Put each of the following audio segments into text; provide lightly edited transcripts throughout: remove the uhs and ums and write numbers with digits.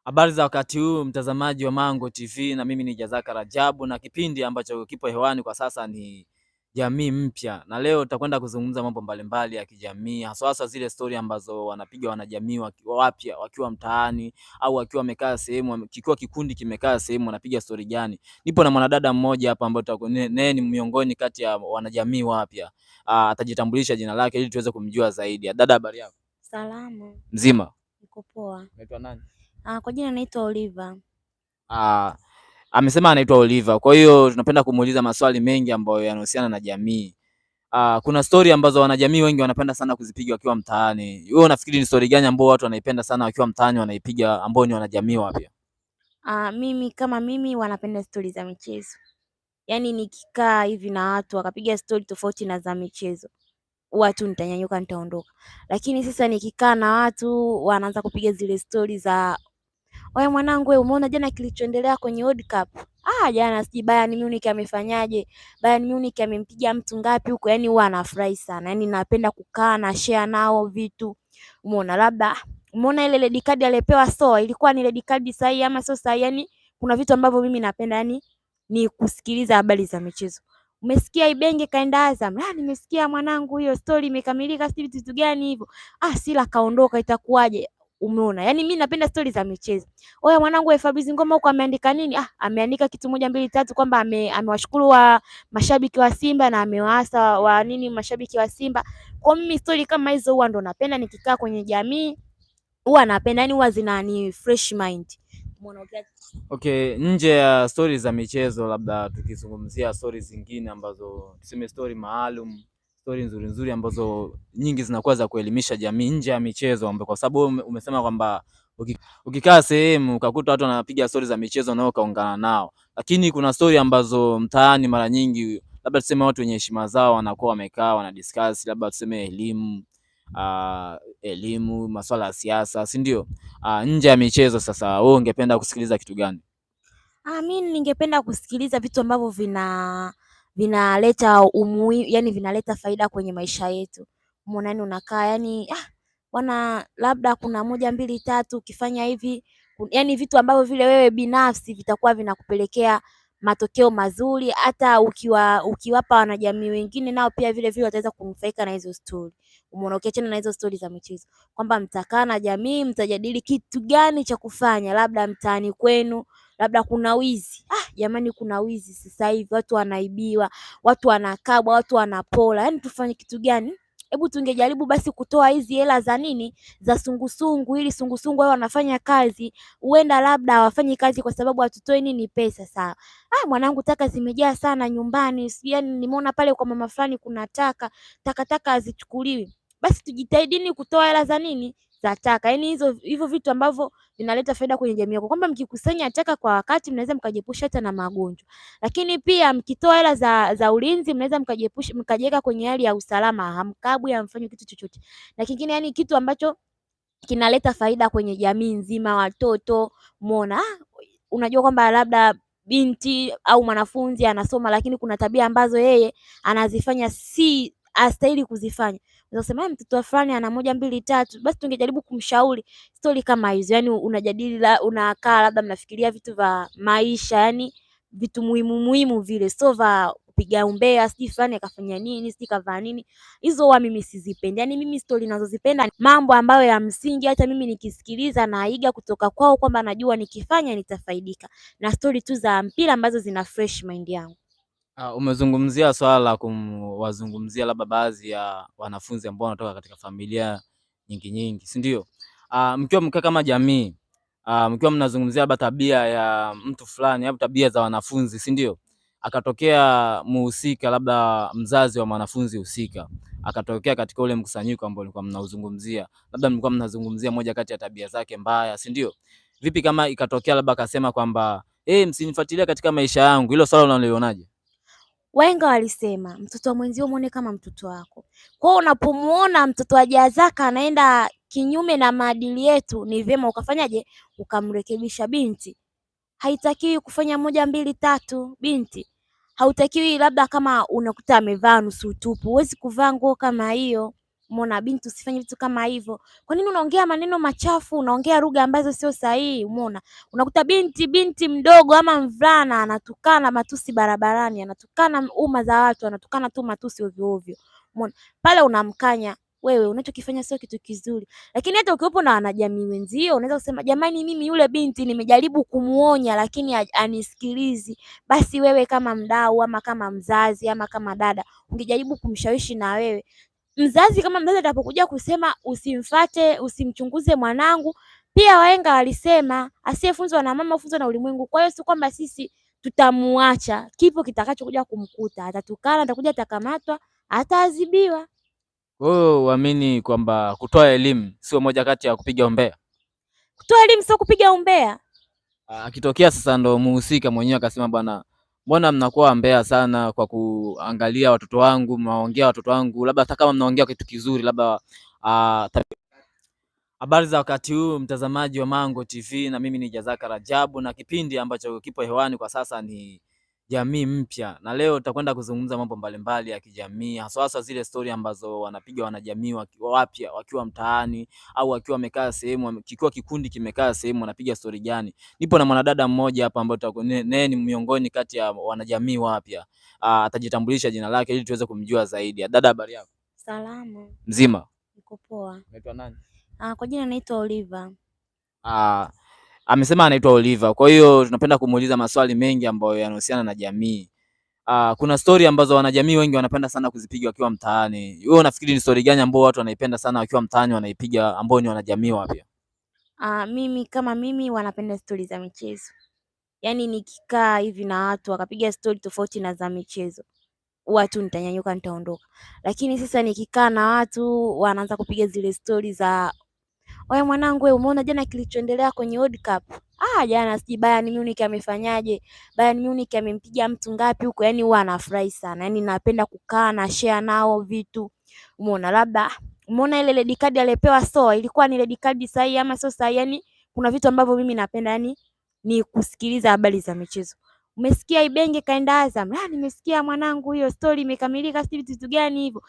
Habari za wakati huu mtazamaji wa Mango TV, na mimi ni Jazaka Rajabu, na kipindi ambacho kipo hewani kwa sasa ni Jamii Mpya, na leo tutakwenda kuzungumza mambo mbalimbali ya kijamii, hasa zile story ambazo wanapiga wanajamii wapya wakiwa mtaani au wakiwa wamekaa sehemu, kikiwa kikundi kimekaa sehemu, wanapiga story gani. Nipo na mwanadada mmoja hapa ambaye naye ni miongoni kati ya wanajamii wapya. Atajitambulisha jina lake ili tuweze kumjua zaidi. Dada, habari yako? Salama. Mzima? Niko poa. Unaitwa nani? Kwa jina naitwa Oliva. Amesema anaitwa Oliva. Kwa hiyo tunapenda kumuuliza maswali mengi ambayo yanahusiana na jamii. Kuna story ambazo wanajamii wengi wanapenda sana kuzipiga wakiwa mtaani. Wewe unafikiri ni story gani ambayo watu wanaipenda sana wakiwa mtaani wanaipiga, ambao ni wanajamii wapya? Mimi wanapenda stori za michezo. Yaani nikikaa hivi na watu wakapiga stori tofauti na za michezo, huwa tu nitanyanyuka nitaondoka. Lakini sasa nikikaa na watu wanaanza kupiga zile stori za wewe mwanangu, wewe umeona jana kilichoendelea kwenye World Cup? Jana sijui Bayern Munich amefanyaje, Bayern Munich amempiga mtu ngapi huko, yaani huwa anafurahi sana. Yaani napenda kukaa na share nao vitu. Umeona labda umeona ile red card aliyepewa Soa ilikuwa ni red card sahihi ama sio sahihi? Yaani kuna vitu ambavyo mimi napenda yani ni kusikiliza habari za michezo. Umesikia Ibenge kaenda Azam? Nimesikia mwanangu, hiyo story imekamilika, sijui vitu gani hivyo. Sila kaondoka itakuwaje? Umeona? Yaani mimi napenda stori za michezo. Oya mwanangu, Fabrice Ngoma huko ameandika nini? Ameandika kitu moja mbili tatu kwamba amewashukuru wa mashabiki wa Simba na amewaasa wa nini mashabiki wa Simba. Kwa mimi stori kama hizo huwa ndo napenda nikikaa kwenye jamii. Huwa napenda yani huwa zinani fresh mind. Umeona? Okay, nje ya stori za michezo, labda tukizungumzia stori zingine ambazo tuseme stori maalum, stori nzuri nzuri ambazo nyingi zinakuwa za kuelimisha jamii nje ya michezo, kwa sababu umesema kwamba ukikaa sehemu ukakuta watu wanapiga stori za michezo nao kaungana nao, lakini kuna stori ambazo mtaani mara nyingi labda tuseme watu wenye heshima zao wanakuwa wamekaa wana discuss, labda tuseme elimu, masuala ya siasa, si ndio? Nje ya michezo sasa, wewe ungependa kusikiliza kitu gani? Mimi ningependa kusikiliza vitu ambavyo vinaleta umuhimu, yani vinaleta faida kwenye maisha yetu. Umeona, yani unakaa yani bwana, labda kuna moja mbili tatu ukifanya hivi, yani vitu ambavyo vile wewe binafsi vitakuwa vinakupelekea matokeo mazuri, hata ukiwapa wanajamii wengine nao pia vile vile wataweza kunufaika na hizo story. Umeona, ukiachana na hizo story za michezo, kwamba mtakaa na jamii mtajadili kitu gani cha kufanya, labda mtaani kwenu labda kuna wizi. Jamani, kuna wizi sasa hivi, watu wanaibiwa, watu wanakabwa, watu wanapola. Yaani tufanye kitu gani? Hebu tungejaribu basi kutoa hizi hela za nini, za sungusungu, ili sungusungu wao wanafanya kazi. Huenda labda hawafanyi kazi kwa sababu hatutoi nini pesa. Sawa. Mwanangu, taka zimejaa sana nyumbani. Yaani nimeona pale kwa mama fulani kuna takataka hazichukuliwi. Basi tujitahidini kutoa hela za nini, za taka. Yaani hivyo vitu ambavyo vinaleta faida kwenye jamii yako, kwamba mkikusanya taka kwa wakati mnaweza mkajiepusha hata na magonjwa. Lakini pia mkitoa hela za ulinzi mnaweza mkajiepusha, mkajiweka kwenye hali ya usalama, hamkabwi, hamfanyi kitu chochote. Na kingine, yani kitu ambacho kinaleta faida kwenye jamii nzima, watoto. Umeona? Unajua kwamba labda binti au mwanafunzi anasoma lakini kuna tabia ambazo yeye anazifanya si astahili kuzifanya. Unasema mtoto fulani ana moja mbili tatu, basi tungejaribu kumshauri stori kama hizo. Yani unajadili, unakaa labda mnafikiria vitu vya maisha, yani vitu muhimu vile, sio vya kupiga umbea, sijui fulani akafanya nini, sijui kavaa nini. Hizo huwa mimi sizipendi. Yani mimi stori ninazozipenda mambo ambayo ya msingi, hata mimi nikisikiliza naiga kutoka kwao, kwamba najua nikifanya nitafaidika, na stori tu za mpira ambazo zina fresh mind yangu. Umezungumzia swala la kuwazungumzia labda baadhi ya wanafunzi ambao wanatoka katika familia nyingi, si ndio? Mkiwa mkaa kama jamii, mkiwa mnazungumzia labda tabia ya mtu fulani au tabia za wanafunzi, si ndio? Akatokea muhusika, labda mzazi wa mwanafunzi husika, akatokea katika ule mkusanyiko ambao mlikuwa mnauzungumzia, labda mlikuwa mnazungumzia moja kati ya tabia zake mbaya, si ndio? Vipi kama ikatokea labda akasema kwamba msinifuatilie katika maisha yangu, hilo swala unalionaje? Wahenga walisema mtoto wa mwenzio muone kama mtoto wako. Kwa hiyo unapomuona mtoto wa Jazaka anaenda kinyume na maadili yetu, ni vyema ukafanyaje, ukamrekebisha. Binti haitakiwi kufanya moja mbili tatu. Binti hautakiwi, labda kama unakuta amevaa nusu tupu, huwezi kuvaa nguo kama hiyo. Umeona, binti usifanye vitu kama hivyo. Kwa nini unaongea maneno machafu, unaongea lugha ambazo sio sahihi? Umeona, unakuta binti mdogo ama mvulana anatukana matusi barabarani, anatukana umma za watu, anatukana tu matusi ovyo ovyo. Umeona, pale unamkanya wewe, unachokifanya sio kitu kizuri. Lakini hata ukiwepo na wanajamii wenzio, unaweza kusema jamani, mimi yule binti nimejaribu kumuonya lakini anisikilizi. Basi wewe kama mdau ama kama mzazi ama kama dada, ungejaribu kumshawishi na wewe mzazi. Kama mzazi atapokuja kusema usimfate, usimchunguze mwanangu, pia wahenga walisema asiyefunzwa na mama hufunzwa na ulimwengu. Kwa hiyo si kwamba sisi tutamuacha, kipo kitakachokuja kumkuta, atatukana, atakuja, atakamatwa, ataadhibiwa. Wewe uamini kwamba kutoa elimu sio moja kati ya kupiga umbea? Kutoa elimu sio kupiga umbea. Akitokea sasa ndo muhusika mwenyewe akasema, bwana, mbona mnakuwa wambea sana kwa kuangalia watoto wangu, mnaongea watoto wangu, labda hata kama mnaongea kitu kizuri, labda habari za wakati huu, mtazamaji wa Mango TV, na mimi ni Jazaka Rajabu, na kipindi ambacho kipo hewani kwa sasa ni Jamii Mpya, na leo tutakwenda kuzungumza mambo mbalimbali ya kijamii, hasa zile story ambazo wanapiga wanajamii wapya wakiwa mtaani au wakiwa wamekaa sehemu, kikiwa kikundi kimekaa sehemu, wanapiga story gani. Nipo na mwanadada mmoja hapa ambaye naye ni miongoni kati ya wanajamii wapya. Atajitambulisha jina lake ili tuweze kumjua zaidi. Dada, habari yako? Salama. Mzima? Niko poa. Unaitwa nani? Kwa jina naitwa Oliva. Amesema anaitwa Oliva. Kwa hiyo tunapenda kumuuliza maswali mengi ambayo yanahusiana na jamii. Kuna story ambazo wanajamii wengi wanapenda sana kuzipiga wakiwa mtaani. Wewe unafikiri ni story gani ambayo watu wanaipenda sana wakiwa mtaani wanaipiga, ambao ni wanajamii wapya? Mimi wanapenda stori za michezo. Yaani nikikaa hivi na watu wakapiga stori tofauti na za michezo, huwa tu nitanyanyuka nitaondoka. Lakini sasa nikikaa na watu wanaanza kupiga zile stori za wewe mwanangu, wewe umeona jana kilichoendelea kwenye World Cup? Jana sijui Bayern Munich amefanyaje, Bayern Munich amempiga mtu ngapi huko. Yaani huwa anafurahi sana, yaani napenda kukaa na share nao vitu. Umeona, labda umeona ile red card aliyepewa Soa ilikuwa ni red card sahihi ama sio sahihi? Yaani kuna vitu ambavyo mimi napenda, yaani ni kusikiliza habari za michezo. Umesikia Ibenge kaenda Azam? Nimesikia mwanangu, hiyo story imekamilika, sijui vitu gani hivyo.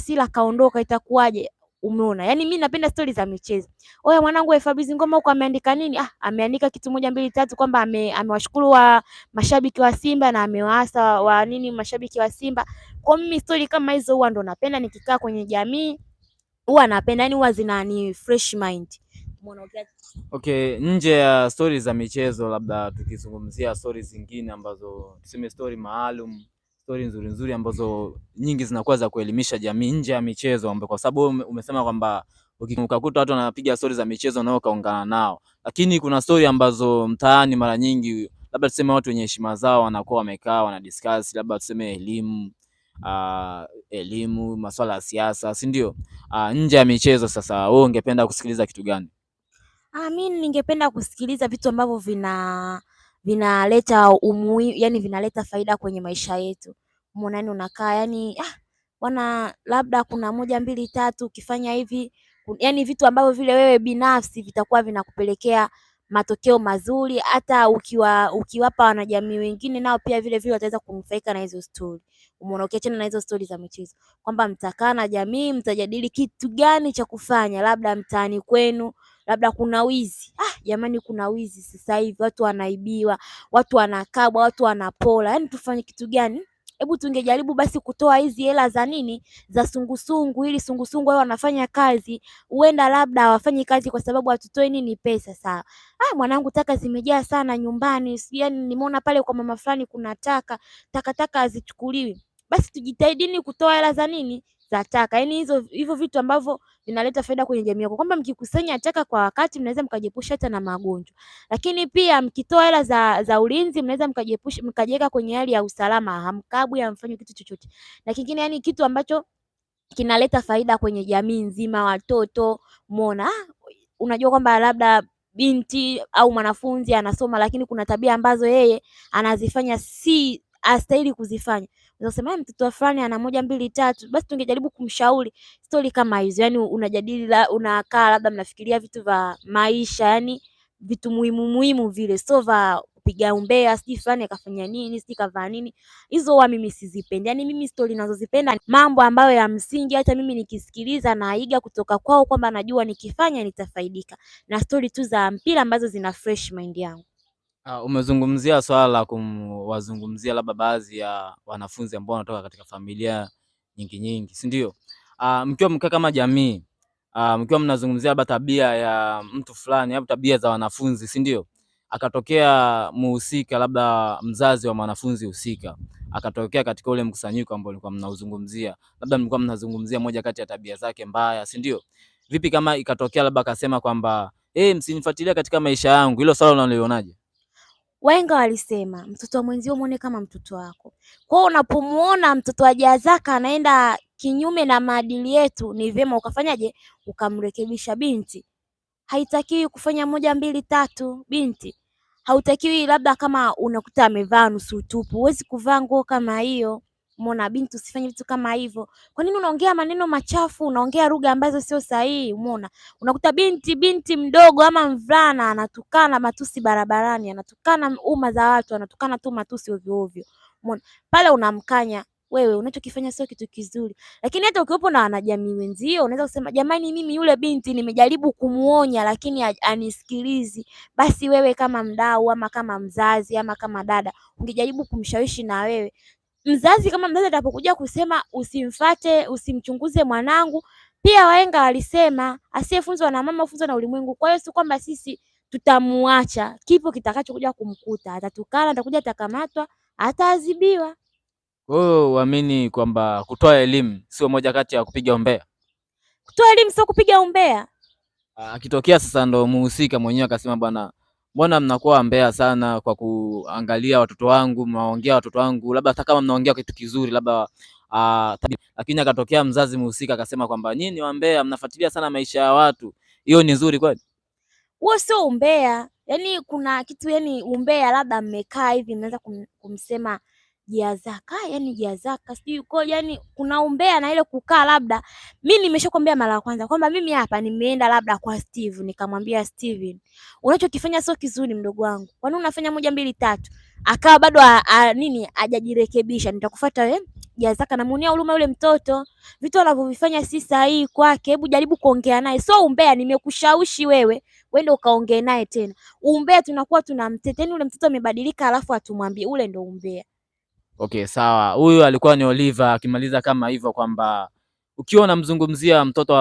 Sila kaondoka, itakuwaje? Umeona, yaani mimi napenda stori za michezo. Oya mwanangu, Fabrice Ngoma huko ameandika nini? Ameandika kitu 1 2 3 kwamba amewashukuru wa mashabiki wa Simba na amewaasa wa nini mashabiki wa Simba. Kwa mimi stori kama hizo huwa ndo napenda nikikaa kwenye jamii. Huwa napenda, yaani huwa zinani fresh mind. Umeona? Okay, nje ya stori za michezo, labda tukizungumzia stori zingine ambazo tuseme stori maalum, stori nzuri ambazo nyingi zinakuwa za kuelimisha jamii nje ya michezo, kwa sababu umesema kwamba ukakuta watu wanapiga stori za michezo nao kaungana nao, lakini kuna stori ambazo mtaani mara nyingi, labda tuseme watu wenye heshima zao wanakuwa wamekaa wana discuss, labda tuseme elimu, masuala ya siasa, si ndio? Nje ya michezo, sasa wewe ungependa kusikiliza kitu gani? Mimi ningependa kusikiliza vitu ambavyo vinaleta umuhimu, yani vinaleta faida kwenye maisha yetu. Umeona, yani unakaa yani labda kuna 1 2 3 ukifanya hivi, yani vitu ambavyo vile wewe binafsi vitakuwa vinakupelekea matokeo mazuri, hata ukiwapa wanajamii wengine nao pia vile wataweza kunufaika na hizo story. Umeona, ukiachana na hizo story za michezo, kwamba mtakaa na jamii mtajadili kitu gani cha kufanya, labda mtaani kwenu labda kuna wizi. Jamani, kuna wizi sasa hivi, watu wanaibiwa, watu wanakabwa, watu wanapola. Yaani tufanye kitu gani? Hebu tungejaribu basi kutoa hizi hela za nini, za sungusungu, ili sungusungu wao wanafanya kazi. Huenda labda hawafanyi kazi kwa sababu hatutoi nini, pesa. Sawa. Mwanangu, taka zimejaa sana nyumbani. Yaani nimeona pale kwa mama fulani kuna takataka hazichukuliwi. Basi tujitahidini kutoa hela za nini, za taka. Yaani hivyo vitu ambavyo vinaleta faida kwenye jamii yako, kwamba mkikusanya taka kwa wakati mnaweza mkajiepusha hata na magonjwa. Lakini pia mkitoa hela za ulinzi mnaweza mkajiweka kwenye hali ya usalama, hamkabwi, hamfanyi kitu chochote. Na kingine, yani kitu ambacho kinaleta faida kwenye jamii nzima, watoto. Umeona, unajua kwamba labda binti au mwanafunzi anasoma lakini kuna tabia ambazo yeye anazifanya si astahili kuzifanya. Unasema mtoto fulani ana 1 2 3, basi tungejaribu kumshauri stori kama hizo. Yani unajadili, unakaa labda mnafikiria vitu vya maisha, yani vitu muhimu vile, sio vya kupiga umbea, sijui fulani akafanya nini, sijui kavaa nini. Hizo huwa mimi sizipendi. Yaani mimi stori ninazozipenda ni mambo ambayo ya msingi hata mimi nikisikiliza naiga kutoka kwao kwamba najua nikifanya nitafaidika. Na stori tu za mpira ambazo zina fresh mind yangu. Umezungumzia swala la kuwazungumzia labda baadhi ya wanafunzi ambao wanatoka katika familia nyingi, si ndio? Mkiwa mkaa kama jamii, mkiwa mnazungumzia labda tabia ya mtu fulani au tabia za wanafunzi, si ndio? Akatokea muhusika labda mzazi wa mwanafunzi husika, akatokea katika ule mkusanyiko ambao mlikuwa mnauzungumzia, labda mlikuwa mnazungumzia moja kati ya tabia zake mbaya, si ndio? Vipi kama ikatokea labda akasema kwamba msinifuatilie katika maisha yangu, hilo swala unalionaje? Wahenga walisema mtoto wa mwenzio muone kama mtoto wako. Kwa hiyo unapomuona mtoto wa jazaka anaenda kinyume na maadili yetu, ni vyema ukafanyaje? Ukamrekebisha. Binti haitakiwi kufanya moja mbili tatu. Binti hautakiwi, labda kama unakuta amevaa nusu tupu, huwezi kuvaa nguo kama hiyo. Umeona binti, usifanye vitu kama hivyo. Kwa nini unaongea maneno machafu, unaongea lugha ambazo sio sahihi? Umeona, unakuta binti mdogo ama mvulana anatukana matusi barabarani, anatukana umma za watu, anatukana tu matusi ovyo ovyo. Umeona, pale unamkanya wewe, unachokifanya sio kitu kizuri. Lakini hata ukiwepo na wanajamii wenzio, unaweza kusema jamani, mimi yule binti nimejaribu kumuonya lakini anisikilizi. Basi wewe kama mdau ama kama mzazi ama kama dada, ungejaribu kumshawishi na wewe. Mzazi kama mzazi atapokuja kusema usimfate, usimchunguze mwanangu, pia wahenga walisema asiyefunzwa na mama hufunzwa na ulimwengu. Kwa hiyo si kwamba sisi tutamuacha, kipo kitakachokuja kumkuta, atatukana, atakuja atakamatwa, ataadhibiwa. Kwa hiyo uamini kwamba kutoa elimu sio moja kati ya kupiga umbea? Kutoa elimu sio kupiga umbea. Akitokea sasa ndo muhusika mwenyewe akasema, bwana, mbona mnakuwa wambea sana kwa kuangalia watoto wangu, mnaongea watoto wangu, labda hata kama mnaongea kitu kizuri labda lakini akatokea mzazi muhusika akasema kwamba nyinyi ni wambea, mnafuatilia sana maisha ya watu, hiyo ni nzuri kweli? Huo sio umbea. Yaani kuna kitu, yaani umbea labda mmekaa hivi mnaanza kumsema Jazaka, yaani Jazaka sijui uko, yaani kuna umbea na ile kukaa. Labda mimi nimeshakwambia mara ya kwanza kwamba mimi hapa nimeenda labda kwa Steve nikamwambia Steven, unachokifanya sio kizuri mdogo wangu. Kwa nini unafanya moja mbili tatu? Akawa bado hajajirekebisha. Nitakufuata wewe Jazaka, namuonea huruma yule mtoto. Vitu anavyovifanya si sahihi kwake. Hebu jaribu kuongea naye. Sio umbea, nimekushawishi wewe uende ukaongee naye tena. Umbea tunakuwa tunamtetea. Yaani ule mtoto amebadilika alafu atumwambie, ule ndo umbea. Okay, sawa. Huyu alikuwa ni Oliver akimaliza kama hivyo kwamba ukiwa unamzungumzia mtoto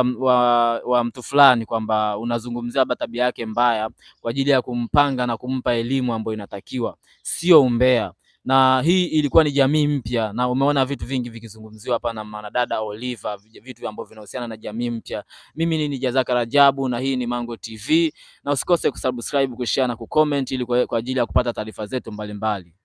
wa mtu fulani kwamba unazungumzia labda tabia yake mbaya kwa ajili ya kumpanga na kumpa elimu ambayo inatakiwa, sio umbea. Na hii ilikuwa ni jamii mpya, na umeona vitu vingi vikizungumziwa hapa na mwanadada Oliver, vitu ambavyo vinahusiana na jamii mpya. Mimi ni Jazaka Rajabu na hii ni Mango TV, na usikose kusubscribe, kushare na kucomment ili kwa ajili ya kupata taarifa zetu mbalimbali.